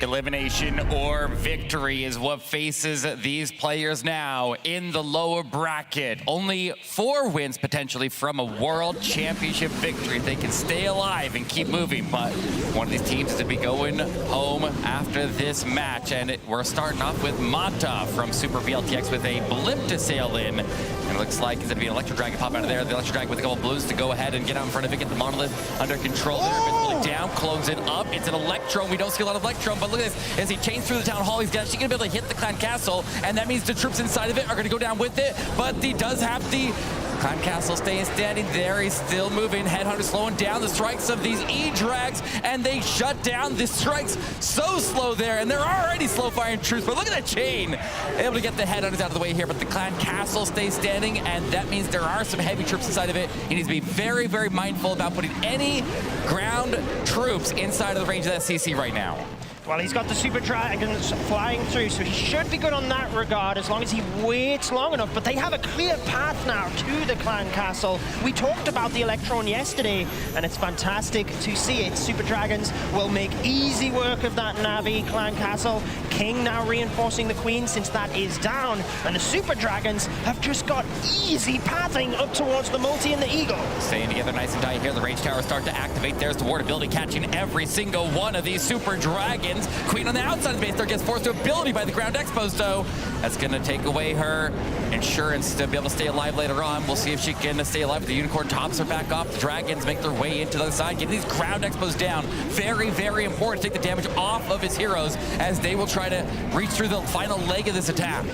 Elimination or victory is what faces these players now in the lower bracket. Only 4 wins potentially from a world championship victory. They can stay alive and keep moving, but one of these teams is to be going home after this match. And we're starting off with Mata from SUP-B.L.T.X with a blimp to sail in. And it looks like it's going to be an Electro Dragon pop out of there. The Electro Dragon with a couple of blues to go ahead and get out in front of it, get the Monolith under control. They're down, clones it up. It's an Electro. We don't see a lot of Electro, but look at this. As he chains through the town hall, he's actually going to be able to hit the clan castle, and that means the troops inside of it are going to go down with it, but he does have the clan castle staying standing there. He's still moving. Headhunter slowing down the strikes of these E-Drags, and they shut down the strikes so slow there, and they're already slow firing troops, but look at that chain. Able to get the Headhunters out of the way here, but the clan castle stays standing, and that means there are some heavy troops inside of it. He needs to be very, very mindful about putting any ground troops inside of the range of that CC right now. Well, he's got the Super Dragons flying through, so he should be good on that regard as long as he waits long enough. But they have a clear path now to the clan castle. We talked about the Electron yesterday, and it's fantastic to see it. Super Dragons will make easy work of that Navi clan castle. King now reinforcing the Queen since that is down, and the Super Dragons have just got easy pathing up towards the Multi and the Eagle. Staying together nice and tight here. The range towers start to activate. There's the ward ability catching every single one of these Super Dragons. Queen on the outside of the base there gets forced to ability by the ground expos, though. That's going to take away her insurance to be able to stay alive later on. We'll see if she can stay alive. The Unicorn tops are back off. The Dragons make their way into the other side, getting these ground expos down. Very, very important to take the damage off of his heroes as they will try to reach through the final leg of this attack.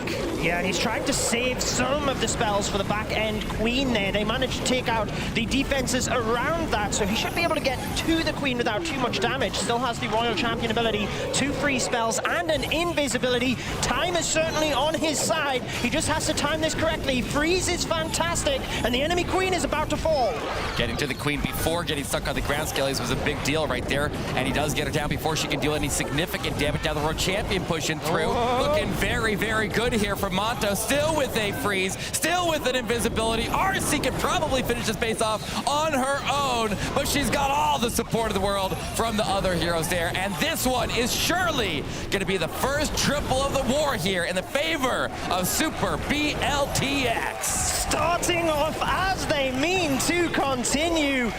Yeah, and he's trying to save some of the spells for the back-end Queen there. They managed to take out the defenses around that, so he should be able to get to the Queen without too much damage. Still has the Royal Champion ability, 2 free spells, and an invisibility. Time is certainly on his side. He just has to time this correctly. Freeze is fantastic, and the enemy Queen is about to fall. Getting to the Queen before getting stuck on the ground skellies was a big deal right there, and he does get her down before she can deal any significant damage. Now the World Champion pushing through. Looking very, very good here from Monto. Still with a freeze, still with an invisibility. RC could probably finish this base off on her own, but she's got all the support of the world from the other heroes there, and this one is surely going to be the first triple of the war here in the favor of SUP-B.L.T.X. Starting off as they mean to continue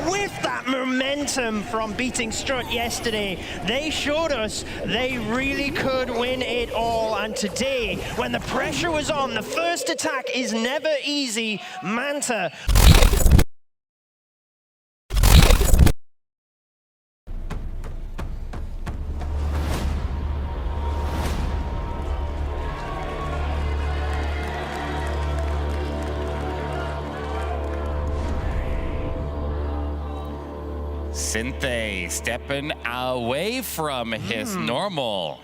with that momentum from beating Strut yesterday. They showed us they really could win it all, and today, when the pressure was on, the first attack is never easy. Manta. Synthé stepping away from his normal.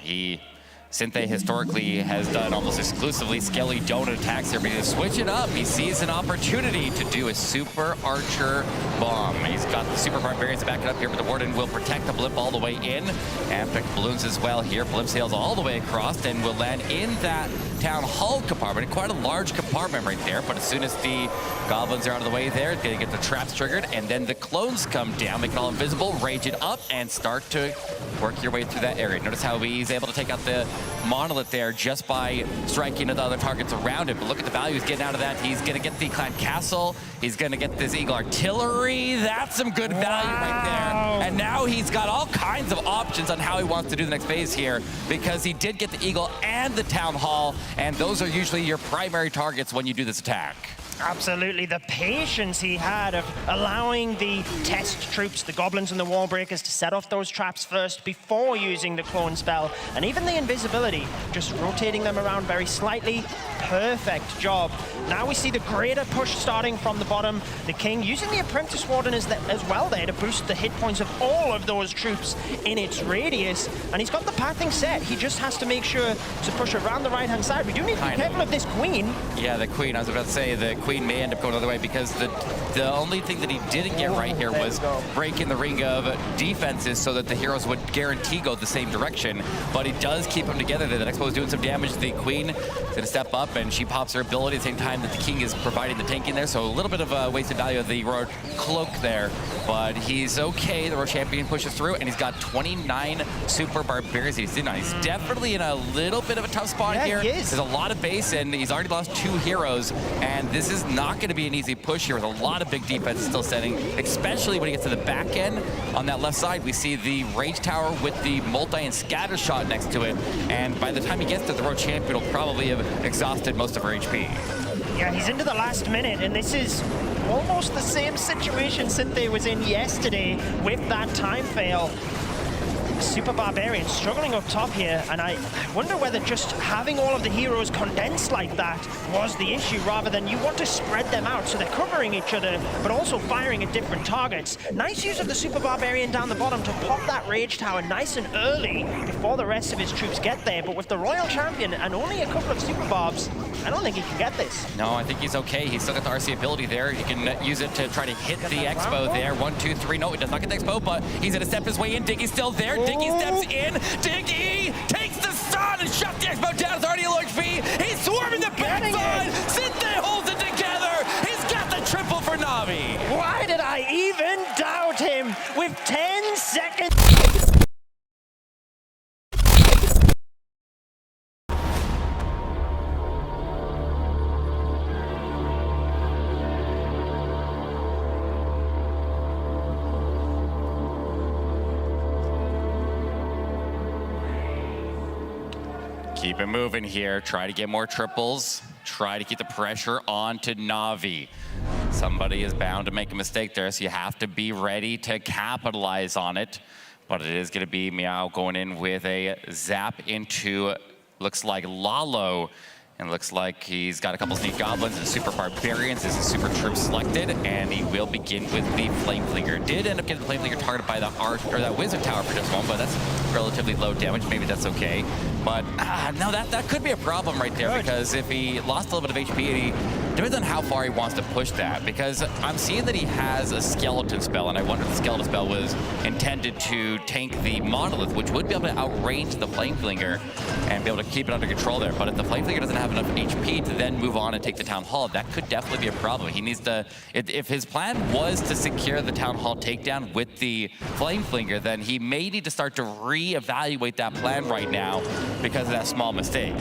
Synthé historically has done almost exclusively skelly donut attacks here, but he's gonna switch it up. He sees an opportunity to do a Super Archer Bomb. He's got the Super Barbarians to back it up here, but the Warden will protect the blimp all the way in. And pick balloons as well here. Blimp sails all the way across and will land in that Town Hall compartment. Quite a large compartment right there, but as soon as the goblins are out of the way there, it's gonna get the traps triggered, and then the clones come down, make it all invisible, rage it up, and start to work your way through that area. Notice how he's able to take out the Monolith there just by striking at the other targets around him. But look at the value he's getting out of that. He's gonna get the clan castle. He's gonna get this Eagle artillery. That's some good value right there. And now he's got all kinds of options on how he wants to do the next phase here, because he did get the Eagle and the Town Hall, and those are usually your primary targets when you do this attack. Absolutely, the patience he had of allowing the test troops, the goblins and the wall breakers, to set off those traps first before using the clone spell, and even the invisibility, just rotating them around very slightly. Perfect job. Now we see the greater push starting from the bottom. The King using the Apprentice Warden as well there to boost the hit points of all of those troops in its radius, and he's got the pathing set. He just has to make sure to push around the right-hand side. We do need to be careful of this Queen. Yeah, the Queen, I was about to say, the Queen may end up going the other way, because the only thing that he didn't get right here was breaking the ring of defenses so that the heroes would guarantee go the same direction, but he does keep them together there. The next is doing some damage. The Queen is going to step up and she pops her ability at the same time that the king is providing the tanking there, so a little bit of a wasted value of the Royal Cloak there, but he's okay. The Royal Champion pushes through, and he's got 29 Super Barbarians he's in on. He's definitely in a little bit of a tough spot here. There's a lot of base, and he's already lost 2 heroes, and this is not going to be an easy push here with a lot of big defense still setting, especially when he gets to the back end. On that left side, we see the Rage Tower with the multi and scatter shot next to it, and by the time he gets to the Royal Champion, will probably have exhausted most of her HP. Yeah, he's into the last minute, and this is almost the same situation Cynthia was in yesterday with that time fail. Super Barbarian struggling up top here, and I wonder whether just having all of the heroes condensed like that was the issue, rather than you want to spread them out so they're covering each other but also firing at different targets. Nice use of the Super Barbarian down the bottom to pop that Rage Tower nice and early before the rest of his troops get there, but with the Royal Champion and only a couple of Super Barbs, I don't think he can get this. No, I think he's okay. He's still got the RC ability there. He can use it to try to hit the Expo there. 1, 2, 3. No, he does not get the Expo, but he's going to step his way in. Diggy's still there. Diggy steps in. Diggy takes the stun and shuts the Expo down. It's already a low HP. He's swarming the backside. Cynthia holds it together. He's got the triple for Navi. Why did I even doubt him with 10 seconds? Keep it moving here. Try to get more triples. Try to keep the pressure on to Navi. Somebody is bound to make a mistake there, so you have to be ready to capitalize on it. But it is going to be Meow going in with a zap into, looks like Lalo. And looks like he's got a couple sneak goblins and super barbarians as his super troop selected, and he will begin with the flame flinger. Did end up getting the flame flinger targeted by the arch or that wizard tower for just one, but that's relatively low damage. Maybe that's okay. But no, that could be a problem right there, because if he lost a little bit of HP, he depends on how far he wants to push that. Because I'm seeing that he has a skeleton spell, and I wonder if the skeleton spell was intended to tank the monolith, which would be able to outrange the flame flinger and be able to keep it under control there. But if the flame flinger doesn't have enough HP to then move on and take the town hall, that could definitely be a problem. He needs to, if his plan was to secure the town hall takedown with the flame flinger, then he may need to start to reevaluate that plan right now because of that small mistake.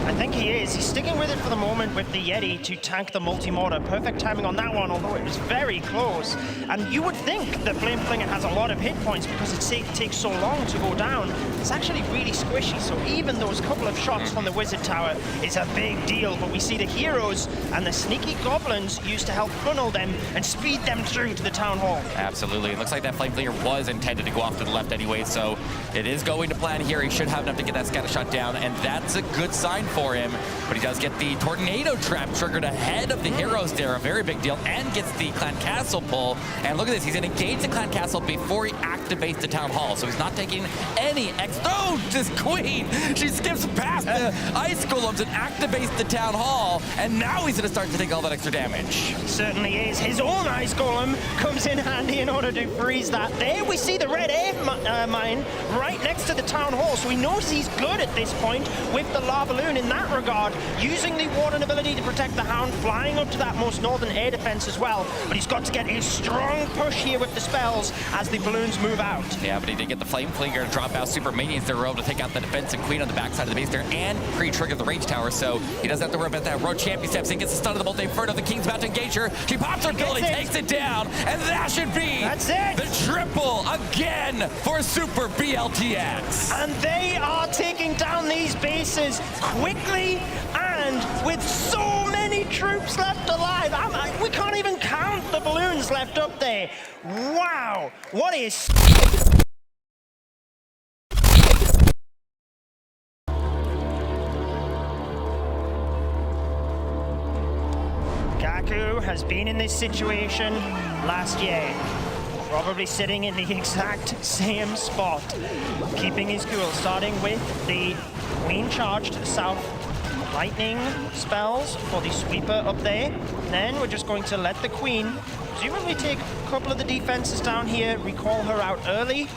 I think he is. He's sticking with it for the moment with the Yeti to tank the multi-mortar. Perfect timing on that one, although it was very close. And you would think that Flame Flinger has a lot of hit points because it takes so long to go down. It's actually really squishy, so even those couple of shots from the Wizard Tower is a big deal. But we see the heroes and the sneaky goblins used to help funnel them and speed them through to the Town Hall. Absolutely. It looks like that Flame Flinger was intended to go off to the left anyway, so it is going to plan here. He should have enough to get that scatter shot down, and that's a good sign for him. But he does get the tornado trap triggered ahead of the heroes there, a very big deal, and gets the Clan Castle pull. And look at this, he's going to engage the Clan Castle before he activates the Town Hall, so he's not taking any oh, this queen! She skips past the ice golems and activates the Town Hall, and now he's going to start to take all that extra damage. Certainly is. His own ice golem comes in handy in order to freeze that. There we see the red air mine right next to the Town Hall, so he knows he's good at this point with the lava balloon in that regard, using the Warden ability to protect the Hound, flying up to that most northern air defense as well, but he's got to get a strong push here with the spells as the balloons move out. Yeah, but he did get the Flame Flinger to drop out super minions that were able to take out the defensive queen on the backside of the base there and pre-trigger the Rage Tower, so he doesn't have to worry about that. Road Champion steps in, gets the stun of the Multi Inferno. The King's about to engage her. She pops her ability, takes it down, and that should be the triple again for Super B.L.T.X. And they are taking down these bases quickly and with so many troops left alive. We can't even count the balloons left up there. Wow, what is... Gaku has been in this situation last year. Probably sitting in the exact same spot, keeping his cool, starting with the Queen charge to the south, lightning spells for the sweeper up there. Then we're just going to let the Queen presumably take a couple of the defenses down here, recall her out early,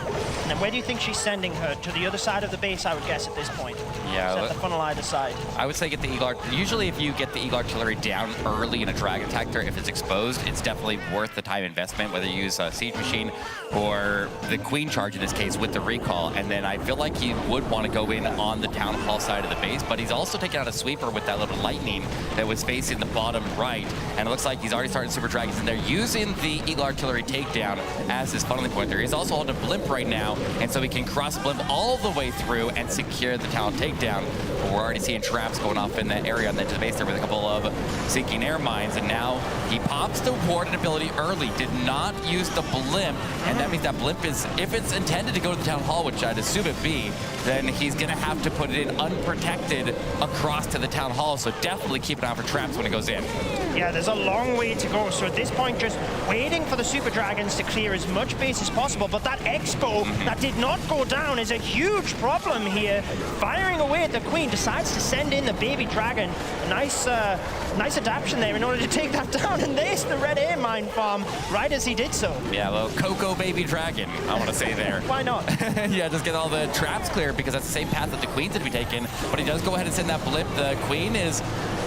And then where do you think she's sending her? To the other side of the base, I would guess, at this point. Yeah. Set the funnel either side. I would say get the Eagle Usually if you get the Eagle Artillery down early in a Dragon attack there, if it's exposed, it's definitely worth the time investment, whether you use a Siege Machine or the Queen Charge in this case with the recall. And then I feel like he would want to go in on the Town Hall side of the base, but he's also taking out a sweeper with that little lightning that was facing the bottom right. And it looks like he's already starting Super Dragons in there, using the Eagle Artillery takedown as his funneling point there. He's also holding a blimp right now, and so he can cross blimp all the way through and secure the Town takedown. But we're already seeing traps going off in that area on the edge of the base there with a couple of sinking air mines, and now he pops the warded ability early, did not use the blimp, and that means that blimp is, if it's intended to go to the Town Hall, which I'd assume it be, then he's gonna have to put it in unprotected across to the Town Hall, so definitely keep an eye out for traps when it goes in. Yeah, there's a long way to go, so at this point just waiting for the Super Dragons to clear as much base as possible, but that Expo that did not go down is a huge problem here. Firing away at the Queen, decides to send in the Baby Dragon. A nice adaptation there in order to take that down, and there's the red air mine farm right as he did so. Yeah, well, Coco Baby Dragon, I want to say there. Why not? Yeah, just get all the traps clear, because that's the same path that the Queen's going to be taking, but he does go ahead and send that blip. The Queen is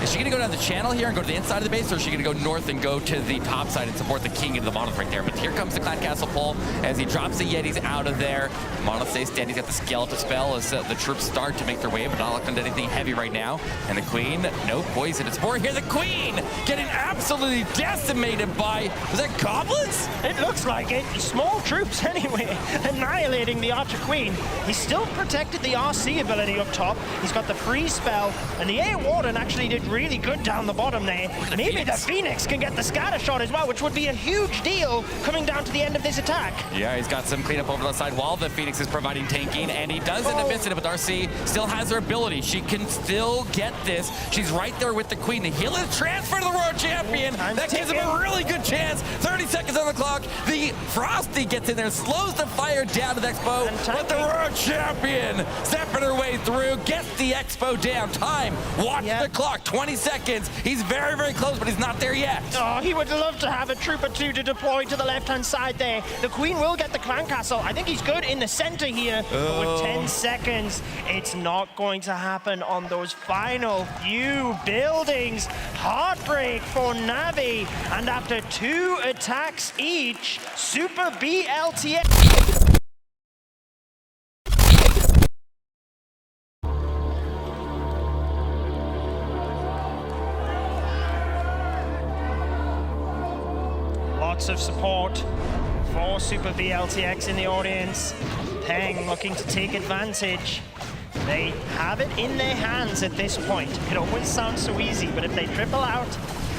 she going to go down the channel here and go to the inside of the base, or is she going to go north and go to the top side and support the King into the Monolith right there? But here comes the Clan Castle pull as he drops the Yetis out of there. Monolith stays standing. He's got the skeleton spell as the troops start to make their way, but not locked into anything heavy right now. And the Queen, no poison. It's more here. The Queen getting absolutely decimated by, was that goblins? It looks like it. Small troops anyway, annihilating the Archer Queen. He's still protected the RC ability up top. He's got the freeze spell, and the Air Warden actually did really good down the bottom there. Maybe the Phoenix can get the scatter shot as well, which would be a huge deal coming down to the end of this attack. Yeah, he's got some cleanup over the side while the Phoenix is providing tanking, and he does end up missing it, but RC still has her ability. She can still get this. She's right there with the Queen. The heal is transfer to the World Champion. That gives him a really good chance. 30 seconds on the clock. The Frosty gets in there, slows the fire down to the Expo, but the World Champion stepping her way through, gets the Expo down. Time, watch the clock, 20 seconds. He's very, very close, but he's not there yet. Oh, he would love to have a troop or two to deploy to the left-hand side there. The Queen will get the Clan Castle. I think he's good in the center here, but with 10 seconds, it's not going to happen on those final few buildings. Heartbreak for Navi, and after 2 attacks each, SUP-B.L.T.X. Lots of support for SUP-B.L.T.X. in the audience. Peng looking to take advantage. They have it in their hands at this point. It always sounds so easy, but if they triple out,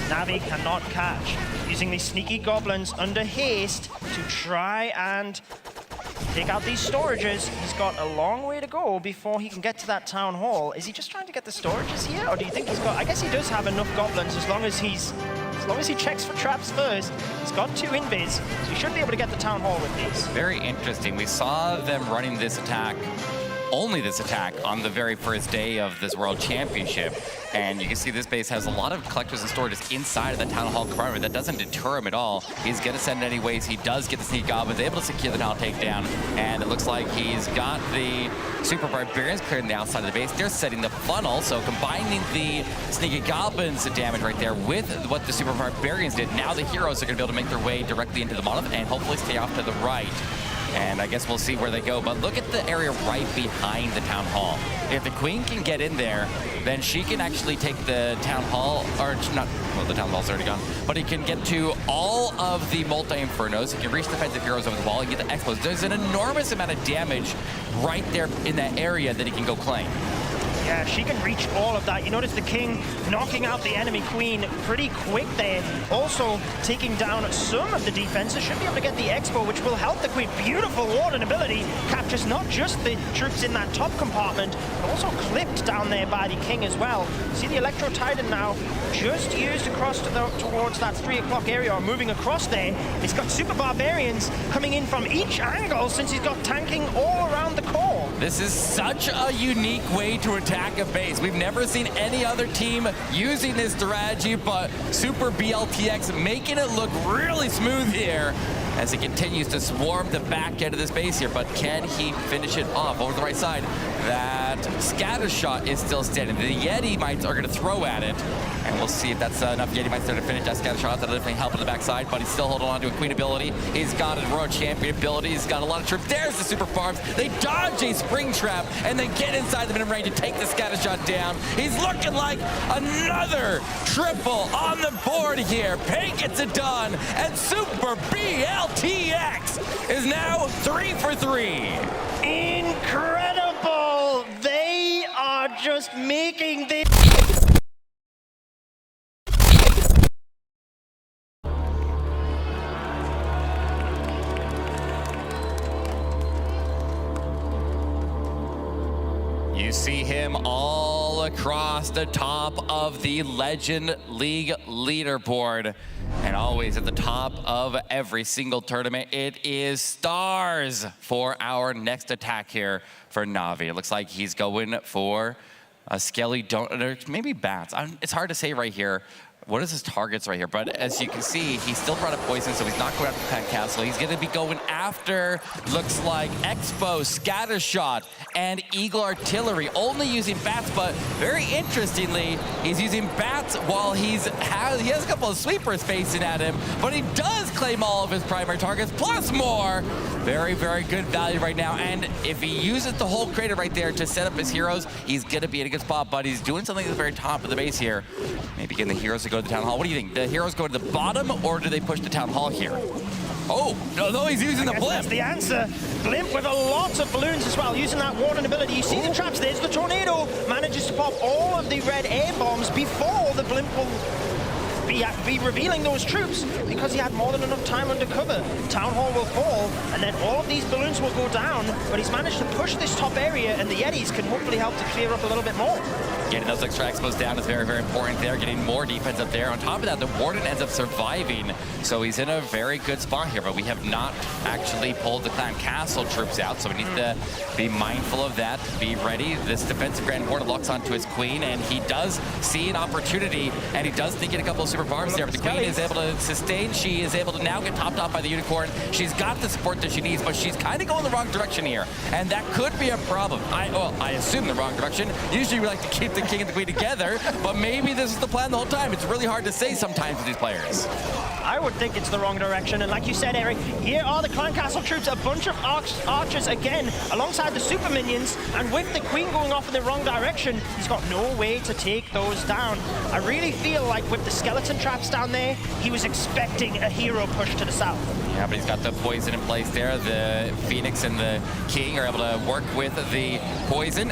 Navi cannot catch. Using these sneaky goblins under haste to try and take out these storages. He's got a long way to go before he can get to that town hall. Is he just trying to get the storages here, or do you think he's got? I guess he does have enough goblins as long as he checks for traps first. He's got 2 invis, so he should be able to get the town hall with these. Very interesting. We saw them running this attack, only this attack, on the very first day of this World Championship. And you can see this base has a lot of collectors and storages inside of the Town Hall compartment. That doesn't deter him at all. He's going to send it anyways. He does get the Sneak Goblins, able to secure the Town takedown. And it looks like he's got the Super Barbarians clearing the outside of the base. They're setting the funnel, so combining the Sneaky Goblins damage right there with what the Super Barbarians did, now the heroes are going to be able to make their way directly into the Monolith and hopefully stay off to the right. And I guess we'll see where they go. But look at the area right behind the Town Hall. If the Queen can get in there, then she can actually take the Town Hall, or not, well, the Town Hall's already gone, but he can get to all of the multi-infernos. He can reach defensive heroes over the wall and get the expos. There's an enormous amount of damage right there in that area that he can go claim. Yeah, she can reach all of that. You notice the King knocking out the enemy Queen pretty quick there. Also taking down some of the defenses. Should be able to get the Expo, which will help the Queen. Beautiful Warden ability. Captures not just the troops in that top compartment, but also clipped down there by the King as well. See the Electro Titan now just used across towards that 3 o'clock area, or moving across there. He's got Super Barbarians coming in from each angle since he's got tanking all around the core. This is such a unique way to attack a base. We've never seen any other team using this strategy, but SUP-B.L.T.X. making it look really smooth here. as he continues to swarm the back end of this base here. But can he finish it off over the right side? That scatter shot is still standing. The Yeti Mites are going to throw at it, and we'll see if that's enough Yeti Mites there to finish that scatter shot. That'll definitely help on the backside, but he's still holding on to a Queen ability. He's got a World Champion ability. He's got a lot of troops. There's the Super Farms. They dodge a Spring Trap and then get inside the minimum range and take the scatter shot down. He's looking like another triple on the board here. Payne gets it done, and SUP-B.L.T.X is now 3 for 3. Incredible! They are just making this. You see him all across the top of the Legend League leaderboard. And always at the top of every single tournament, it is stars for our next attack here for Navi. It looks like he's going for a Skelly, maybe Bats. It's hard to say right here. What is his targets right here? But as you can see, he still brought up Poison, so he's not going after Pet Castle. He's going to be going after, looks like, Expo, Scatter Shot, and Eagle Artillery, only using Bats, but very interestingly, he's using Bats while he has a couple of sweepers facing at him, but he does claim all of his primary targets, plus more. Very, very good value right now, and if he uses the whole crater right there to set up his heroes, he's going to be in a good spot, but he's doing something at the very top of the base here. Maybe getting the heroes to go to the Town Hall. What do you think? The heroes go to the bottom, or do they push the Town Hall here? Oh, no, he's using the blimp. That's the answer. Blimp with a lot of balloons as well, using that warning ability. You see the traps, there's the tornado. Manages to pop all of the red air bombs before the blimp will be revealing those troops, because he had more than enough time under cover. Town Hall will fall, and then all of these balloons will go down, but he's managed to push this top area, and the Yetis can hopefully help to clear up a little bit more. Getting those extra expos down is very, very important there. Getting more defense up there. On top of that, the Warden ends up surviving, so he's in a very good spot here, but we have not actually pulled the Clan Castle troops out, so we need to be mindful of that, be ready. This defensive Grand Warden locks onto his Queen, and he does see an opportunity, and he does think in a couple of super barbs there, but the Queen is able to sustain. She is able to now get topped off by the Unicorn. She's got the support that she needs, but she's kind of going the wrong direction here, and that could be a problem. I assume the wrong direction. Usually we like to keep the King and the Queen together, but maybe this is the plan the whole time. It's really hard to say sometimes with these players. I would think it's the wrong direction, and like you said, Eric, here are the Clan Castle troops, a bunch of archers again, alongside the super minions, and with the Queen going off in the wrong direction, he's got no way to take those down. I really feel like with the skeleton traps down there, he was expecting a hero push to the south. Yeah, but he's got the poison in place there. The Phoenix and the King are able to work with the poison,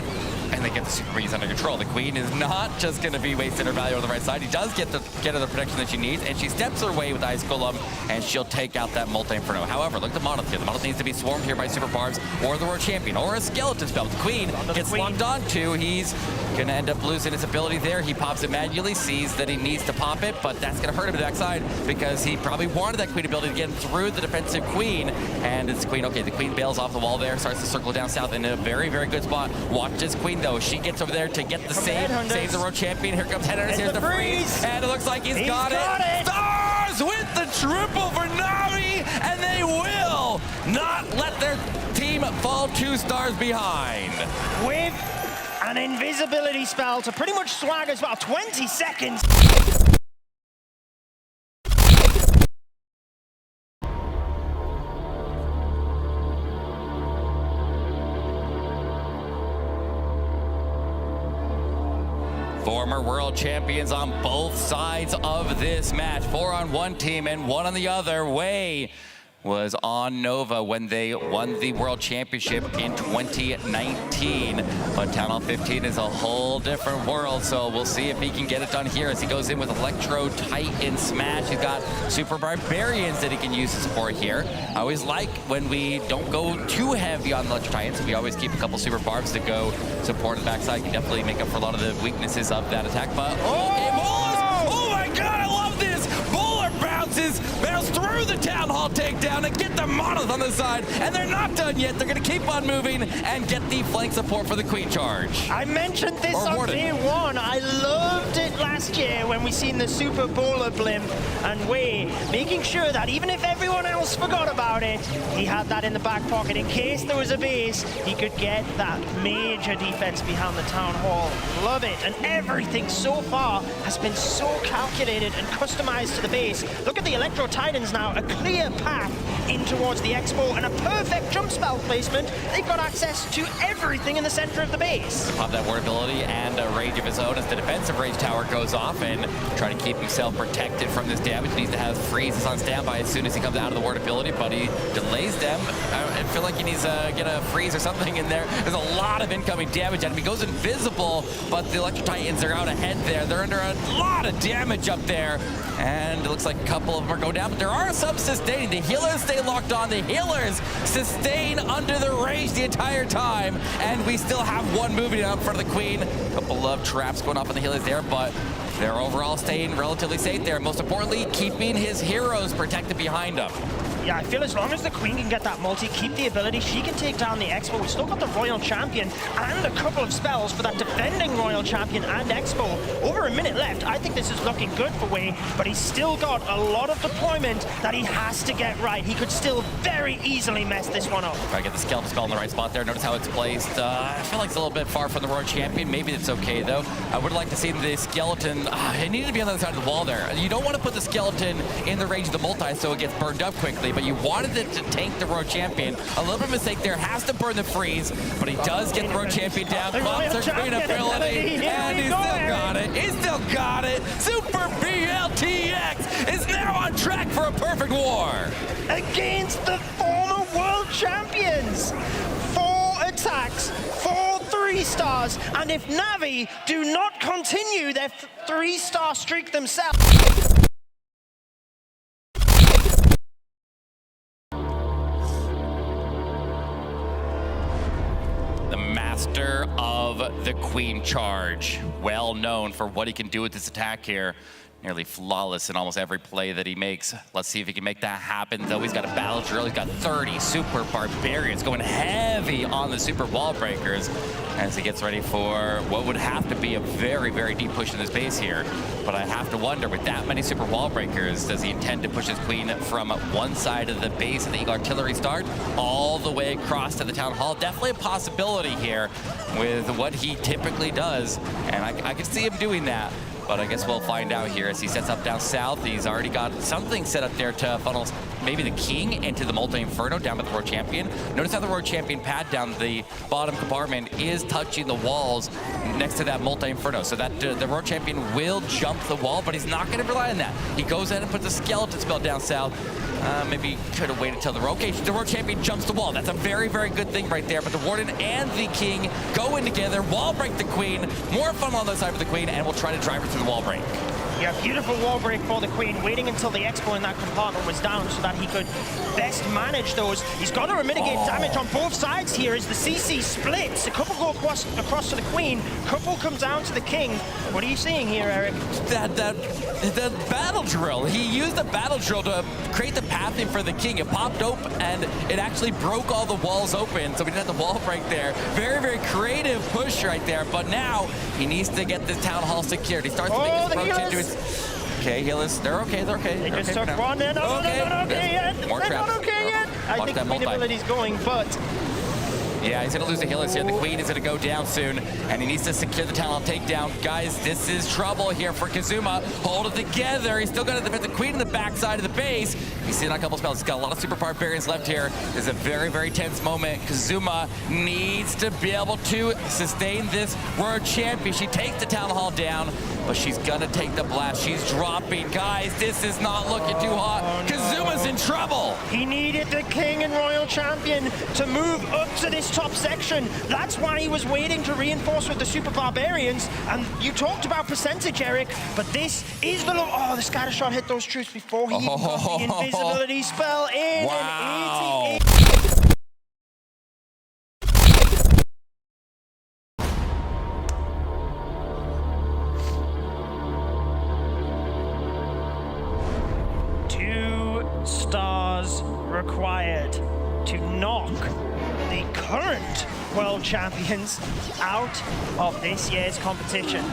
and they get the super minions under control. The Queen is not just going to be wasting her value on the right side. He does get her the protection that she needs, and she steps her way with Ice Golem, and she'll take out that Multi-Inferno. However, look at the Monolith here. The Monolith needs to be swarmed here by Super Barbs or the World Champion or a Skeleton Spell. The Queen gets locked onto. He's going to end up losing his ability there. He pops it manually, sees that he needs to pop it, but that's going to hurt him to the backside because he probably wanted that Queen ability to get him through the defensive Queen, and it's Queen. Okay, the Queen bails off the wall there, starts to circle down south in a very, very good spot. Watch this Queen, though. She gets over there to get the save, saves the World Champion. Here comes Headhunters, here's the freeze, and it looks like he's got it. Stars with the triple for Navi, and they will not let their team fall 2 stars behind. With an invisibility spell to pretty much swag as well, 20 seconds. Former world champions on both sides of this match. 4 on one team and 1 on the other. Wei was on Nova when they won the World Championship in 2019. But Town Hall 15 is a whole different world, so we'll see if he can get it done here as he goes in with Electro Titan Smash. He's got Super Barbarians that he can use to support here. I always like when we don't go too heavy on Electro Titans. We always keep a couple Super Barbs to go support the backside. Can definitely make up for a lot of the weaknesses of that attack. But oh my God, I love this! Bounces through the Town Hall takedown and get the Monolith on the side, and they're not done yet. They're going to keep on moving and get the flank support for the Queen charge. I mentioned this on day 1. I loved it last last year when we seen the Super Bowler blimp, and Wei making sure that even if everyone else forgot about it, he had that in the back pocket. In case there was a base, he could get that major defense behind the Town Hall. Love it. And everything so far has been so calculated and customized to the base. Look at the Electro Titans now, a clear path in towards the Expo and a perfect jump spell placement. They've got access to everything in the center of the base. Pop that ward ability and a range of his own as the defensive range tower goes off and try to keep himself protected from this damage. He needs to have freezes on standby as soon as he comes out of the ward ability, but he delays them. I feel like he needs to get a freeze or something in there. There's a lot of incoming damage at him. He goes invisible, but the Electro Titans are out ahead there. They're under a lot of damage up there, and it looks like a couple of them are going down, but there are some sustaining. The healers stay locked on. The healers sustain under the range the entire time, and we still have one moving up for the Queen. A couple of traps going off on the healers there, but they're overall staying relatively safe there. Most importantly, keeping his heroes protected behind him. Yeah, I feel as long as the Queen can get that multi, keep the ability, she can take down the Expo. We've still got the Royal Champion and a couple of spells for that defending Royal Champion and Expo. Over a minute left. I think this is looking good for Wei, but he's still got a lot of deployment that he has to get right. He could still very easily mess this one up. Try to get the skeleton spell in the right spot there. Notice how it's placed. I feel like it's a little bit far from the Royal Champion. Maybe it's okay, though. I would like to see the skeleton. It needed to be on the other side of the wall there. You don't want to put the skeleton in the range of the multi so it gets burned up quickly, but you wanted it to tank the Royal Champion. A little bit of mistake there. Has to burn the freeze, but he does get the Royal Champion down. Clubs are green ability, and he still got it. He still got it. Super-B.L.T.X is now on track for a perfect war. Against the former world champions. 4 attacks, 4 3-stars, and if Navi do not continue their 3-star streak themselves, Master of the Queen charge. Well known for what he can do with this attack here. Nearly flawless in almost every play that he makes. Let's see if he can make that happen, though. He's got a battle drill. He's got 30 super barbarians going heavy on the super wall breakers as he gets ready for what would have to be a very, very deep push in this base here. But I have to wonder, with that many super wall breakers, does he intend to push his Queen from one side of the base of the Eagle Artillery start all the way across to the Town Hall? Definitely a possibility here with what he typically does, and I can see him doing that. But I guess we'll find out here as he sets up down south. He's already got something set up there to funnel maybe the King into the Multi-Inferno down with the Royal Champion. Notice how the Royal Champion pad down the bottom compartment is touching the walls next to that Multi-Inferno. So that the Royal Champion will jump the wall, but he's not going to rely on that. He goes ahead and puts a skeleton spell down south. Maybe could have waited till the Royal Champion jumps the wall. That's a very, very good thing right there. But the Warden and the King go in together, wall break the Queen. More fun on the side of the Queen, and we'll try to drive her through the wall break. Yeah, beautiful wall break for the Queen, waiting until the Expo in that compartment was down so that he could best manage those. He's got to mitigate damage on both sides here as the CC splits. A couple go across to the Queen, couple comes down to the King. What are you seeing here, Eric? The battle drill. He used the battle drill to create the pathing for the King. It popped open and it actually broke all the walls open, so we didn't have the wall break there. Very, very creative push right there, but now he needs to get this Town Hall secured. He starts to make his approach into his... Okay, healers, they're okay. They just took one in. No, they're not okay yet. More they're traps. not okay yet. I think the Queen ability's going, but... Yeah, he's going to lose the healers here. The Queen is going to go down soon, and he needs to secure the Town Hall takedown. Guys, this is trouble here for Kazuma. Hold it together. He's still got to defend the Queen in the backside of the base. He's seen on a couple spells. He's got a lot of super barbarians left here. This is a very, very tense moment. Kazuma needs to be able to sustain this World Champion. She takes the Town Hall down, but she's going to take the blast. She's dropping. Guys, this is not looking too hot. Kazuma's in trouble. He needed the King and Royal Champion to move up to this top section. That's why he was waiting to reinforce with the Super Barbarians. And you talked about percentage, Eric, but this is the low. Oh, the scatter shot hit those troops before he even got the invisibility spell in. Wow. Stars required to knock the current world champions out of this year's competition.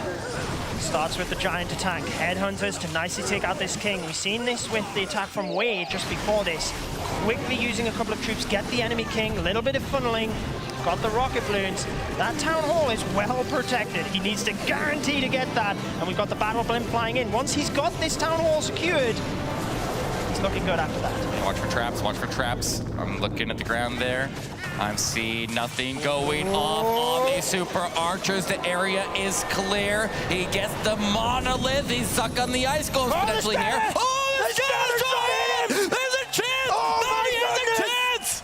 Starts with the giant attack. Headhunters to nicely take out this king. We've seen this with the attack from Wade just before this. Quickly using a couple of troops, get the enemy king, a little bit of funneling. Got the rocket balloons. That town hall is well protected. He needs to guarantee to get that. And we've got the battle blimp flying in. Once he's got this town hall secured, he's looking good after that. Watch for traps, watch for traps. I'm looking at the ground there. I'm seeing nothing going off on these super archers. The area is clear. He gets the monolith. He's stuck on the ice golems potentially here. Oh, the Shadow's on him! There's a chance! Navi has a chance!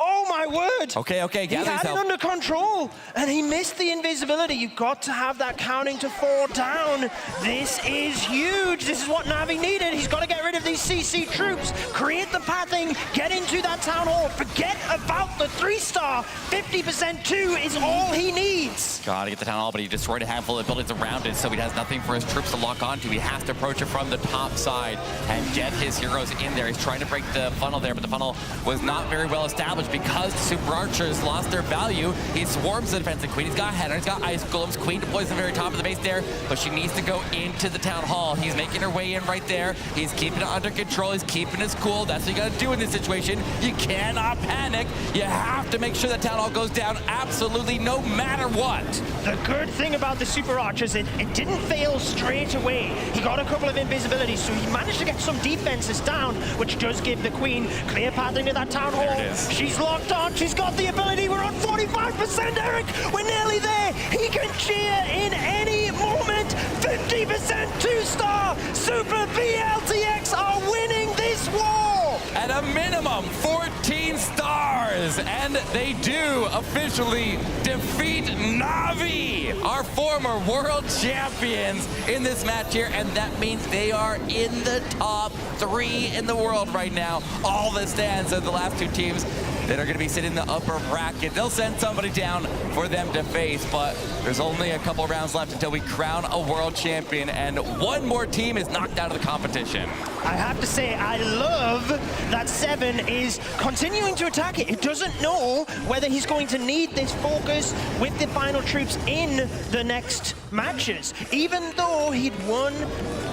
Oh my word! Okay, he had it under control, and he missed the invisibility. You've got to have that counting to 4 down. This is huge. This is what Navi needed. He's got to get rid of these CC troops, create the pathing, get into that town hall. Forget about the 3-star. 50% 2 is all he needs. Gotta get the town hall, but he destroyed a handful of buildings around it, so he has nothing for his troops to lock onto. He has to approach it from the top side and get his heroes in there. He's trying to break the funnel there, but the funnel was not very well established because the super archers lost their value. He swarms the defensive queen. He's got header, he's got ice golems. Queen deploys at the very top of the base there, but she needs to go into the town hall. He's making her way in right there. He's keeping it under control. He's keeping his cool. That's what you gotta do in this situation. You cannot panic. You have to make sure that town hall goes down absolutely no matter what. The good thing about the super archers, it didn't fail straight away. He got a couple of invisibilities, so he managed to get some defenses down, which does give the queen clear path into that town hall. She's locked on. She's got the ability. We're on 45%, Eric. We're nearly there. He can cheer in any moment. 50% 2-star. SUP-B.L.T.X are winning this war. At a minimum, 14 stars. And they do officially defeat Navi, our former world champions, in this match here. And that means they are in the top 3 in the world right now. All the stands of the last 2 teams that are going to be sitting in the upper bracket. They'll send somebody down for them to face, but there's only a couple rounds left until we crown a world champion, and one more team is knocked out of the competition. I have to say, I love that 7 is continuing to attack it. It doesn't know whether he's going to need this focus with the final troops in the next matches. Even though he'd won,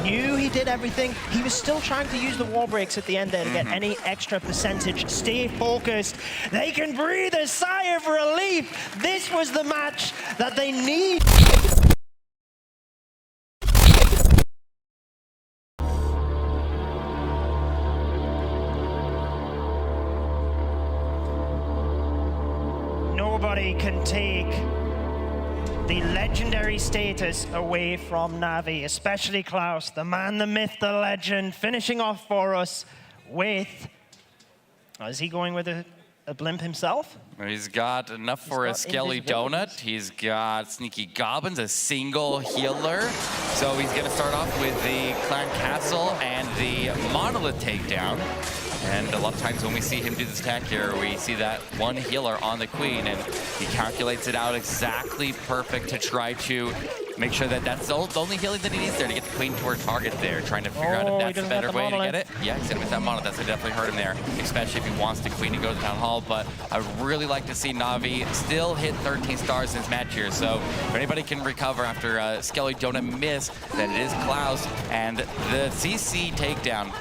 knew he did everything, he was still trying to use the wall breaks at the end there to get any extra percentage. Stay focused. They can breathe a sigh of relief. This was the match that they need. Nobody can take the legendary status away from Navi, especially Klaus, the man, the myth, the legend, finishing off for us with, is he going with a blimp himself? He's got enough for a Skelly Donut. He's got Sneaky Goblins, a single healer. So he's going to start off with the Clan Castle and the Monolith takedown. And a lot of times when we see him do this attack here, we see that one healer on the queen, and he calculates it out exactly perfect to try to make sure that that's the only healing that he needs there to get the queen to her target there, trying to figure out if that's a better way to get it. Yeah, he's gonna miss that mono. That's gonna definitely hurt him there, especially if he wants the queen to go to the town hall. But I would really like to see Navi still hit 13 stars in this match here. So if anybody can recover after Skelly Donut miss, then it is Klaus. And the CC takedown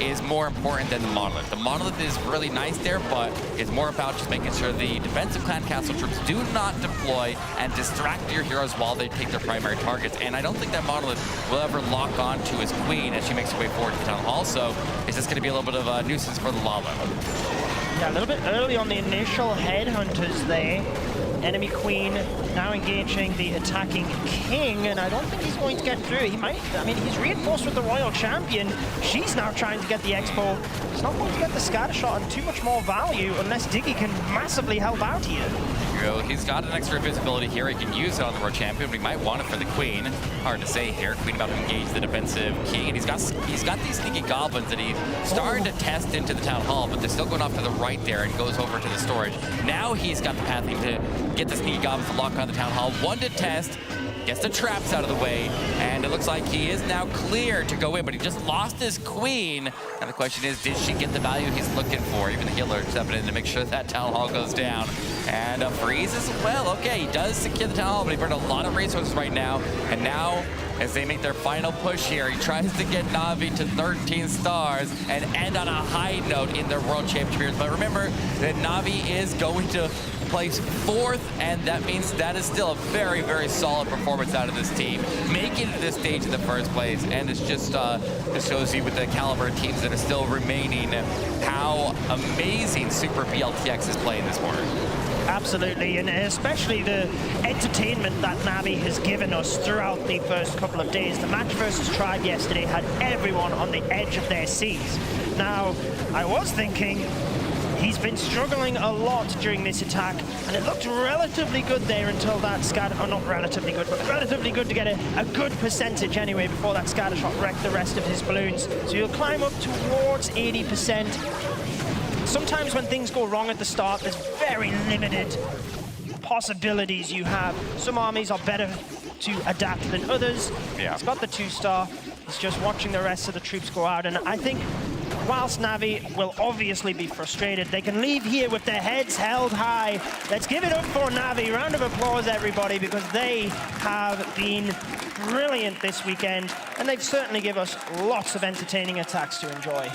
is more important than the monolith. The monolith is really nice there, but it's more about just making sure the defensive Clan Castle troops do not deploy and distract your heroes while they take their primary targets. And I don't think that monolith will ever lock on to his queen as she makes her way forward to the town hall. So it's just going to be a little bit of a nuisance for the Lala. Yeah, a little bit early on the initial headhunters there. Enemy queen now engaging the attacking king, and I don't think he's going to get through. He might, I mean, he's reinforced with the royal champion. She's now trying to get the expo. He's not going to get the scatter shot and too much more value unless Diggy can massively help out here. He's got an extra invisibility here. He can use it on the royal champion, but he might want it for the queen. Hard to say here. Queen about to engage the defensive king, and he's got these sneaky goblins that he's starting to test into the town hall, but they're still going off to the right there and goes over to the storage. Now he's got the pathing to get the sneaky goblins to lock on the town hall. One to test. gets the traps out of the way, and it looks like he is now clear to go in, but he just lost his queen. And the question is, did she get the value he's looking for? Even the healer stepping in to make sure that Town Hall goes down. And a freeze as well. Okay, he does secure the Town Hall, but he burned a lot of resources right now. And now, as they make their final push here, he tries to get Navi to 13 stars and end on a high note in their World Championship. But remember that Navi is going to place 4th, and that means that is still a very, very solid performance out of this team. Making it to this stage in the first place, and it's just shows you with the caliber of teams that are still remaining how amazing SUP-B.L.T.X is playing this morning. Absolutely, and especially the entertainment that Navi has given us throughout the first couple of days. The match versus Tribe yesterday had everyone on the edge of their seats. Now, I was thinking, he's been struggling a lot during this attack, and it looked relatively good there until that scatter, or not relatively good, but relatively good to get a good percentage anyway before that scatter shot wrecked the rest of his balloons. So you'll climb up towards 80%. Sometimes when things go wrong at the start, there's very limited possibilities you have. Some armies are better to adapt than others. Yeah. He's got the 2-star. He's just watching the rest of the troops go out, and I think whilst Navi will obviously be frustrated, they can leave here with their heads held high. Let's give it up for Navi. Round of applause, everybody, because they have been brilliant this weekend, and they've certainly given us lots of entertaining attacks to enjoy.